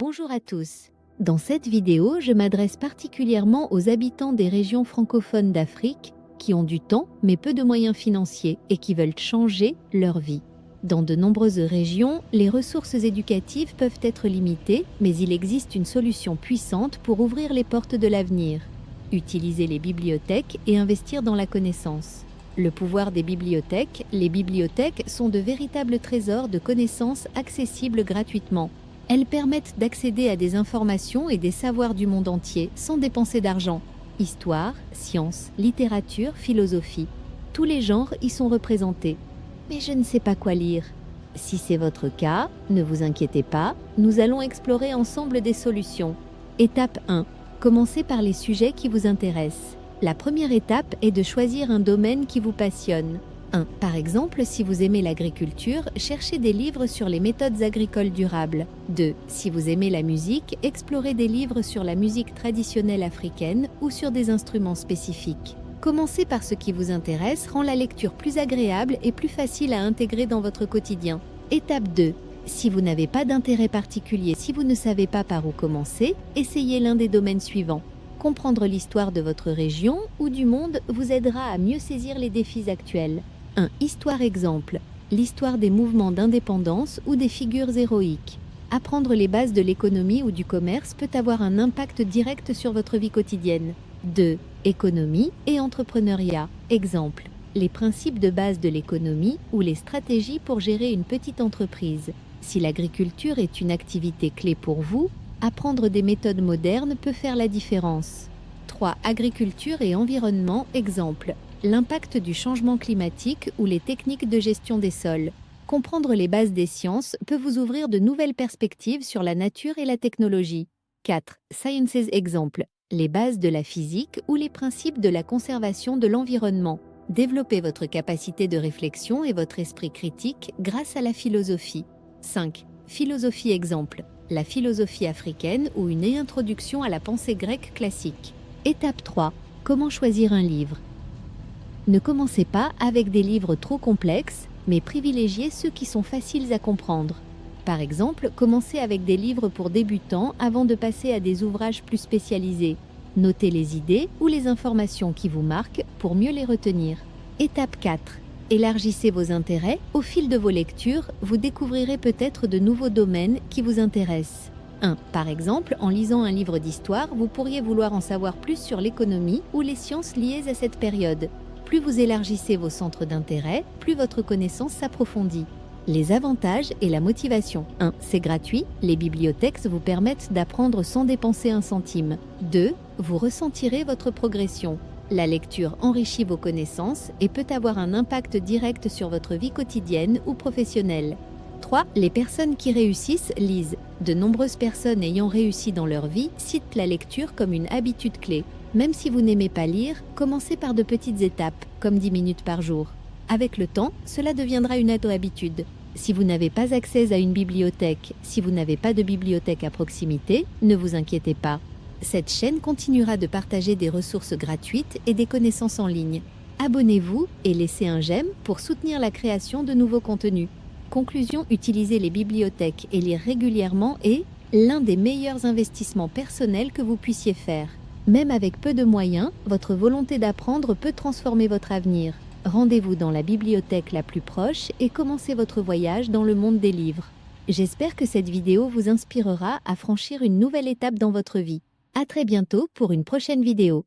Bonjour à tous. Dans cette vidéo, je m'adresse particulièrement aux habitants des régions francophones d'Afrique qui ont du temps mais peu de moyens financiers et qui veulent changer leur vie. Dans de nombreuses régions, les ressources éducatives peuvent être limitées, mais il existe une solution puissante pour ouvrir les portes de l'avenir. Utiliser les bibliothèques et investir dans la connaissance. Le pouvoir des bibliothèques. Les bibliothèques sont de véritables trésors de connaissances accessibles gratuitement. Elles permettent d'accéder à des informations et des savoirs du monde entier sans dépenser d'argent. Histoire, sciences, littérature, philosophie. Tous les genres y sont représentés. Mais je ne sais pas quoi lire. Si c'est votre cas, ne vous inquiétez pas, nous allons explorer ensemble des solutions. Étape 1. Commencez par les sujets qui vous intéressent. La première étape est de choisir un domaine qui vous passionne. 1. Par exemple, si vous aimez l'agriculture, cherchez des livres sur les méthodes agricoles durables. 2. Si vous aimez la musique, explorez des livres sur la musique traditionnelle africaine ou sur des instruments spécifiques. Commencer par ce qui vous intéresse rend la lecture plus agréable et plus facile à intégrer dans votre quotidien. Étape 2. Si vous n'avez pas d'intérêt particulier, si vous ne savez pas par où commencer, essayez l'un des domaines suivants. Comprendre l'histoire de votre région ou du monde vous aidera à mieux saisir les défis actuels. 1. Histoire exemple. L'histoire des mouvements d'indépendance ou des figures héroïques. Apprendre les bases de l'économie ou du commerce peut avoir un impact direct sur votre vie quotidienne. 2. Économie et entrepreneuriat. Exemple. Les principes de base de l'économie ou les stratégies pour gérer une petite entreprise. Si l'agriculture est une activité clé pour vous, apprendre des méthodes modernes peut faire la différence. 3. Agriculture et environnement. Exemple. L'impact du changement climatique ou les techniques de gestion des sols. Comprendre les bases des sciences peut vous ouvrir de nouvelles perspectives sur la nature et la technologie. 4. Sciences exemple. Les bases de la physique ou les principes de la conservation de l'environnement. Développez votre capacité de réflexion et votre esprit critique grâce à la philosophie. 5. Philosophie exemple. La philosophie africaine ou une introduction à la pensée grecque classique. Étape 3. Comment choisir un livre ? Ne commencez pas avec des livres trop complexes, mais privilégiez ceux qui sont faciles à comprendre. Par exemple, commencez avec des livres pour débutants avant de passer à des ouvrages plus spécialisés. Notez les idées ou les informations qui vous marquent pour mieux les retenir. Étape 4. Élargissez vos intérêts. Au fil de vos lectures, vous découvrirez peut-être de nouveaux domaines qui vous intéressent. 1. Par exemple, en lisant un livre d'histoire, vous pourriez vouloir en savoir plus sur l'économie ou les sciences liées à cette période. Plus vous élargissez vos centres d'intérêt, plus votre connaissance s'approfondit. Les avantages et la motivation. 1. C'est gratuit. Les bibliothèques vous permettent d'apprendre sans dépenser un centime. 2. Vous ressentirez votre progression. La lecture enrichit vos connaissances et peut avoir un impact direct sur votre vie quotidienne ou professionnelle. 3. Les personnes qui réussissent lisent. De nombreuses personnes ayant réussi dans leur vie citent la lecture comme une habitude clé. Même si vous n'aimez pas lire, commencez par de petites étapes, comme 10 minutes par jour. Avec le temps, cela deviendra une habitude. Si vous n'avez pas accès à une bibliothèque, si vous n'avez pas de bibliothèque à proximité, ne vous inquiétez pas. Cette chaîne continuera de partager des ressources gratuites et des connaissances en ligne. Abonnez-vous et laissez un j'aime pour soutenir la création de nouveaux contenus. Conclusion, utiliser les bibliothèques et lire régulièrement est l'un des meilleurs investissements personnels que vous puissiez faire. Même avec peu de moyens, votre volonté d'apprendre peut transformer votre avenir. Rendez-vous dans la bibliothèque la plus proche et commencez votre voyage dans le monde des livres. J'espère que cette vidéo vous inspirera à franchir une nouvelle étape dans votre vie. À très bientôt pour une prochaine vidéo.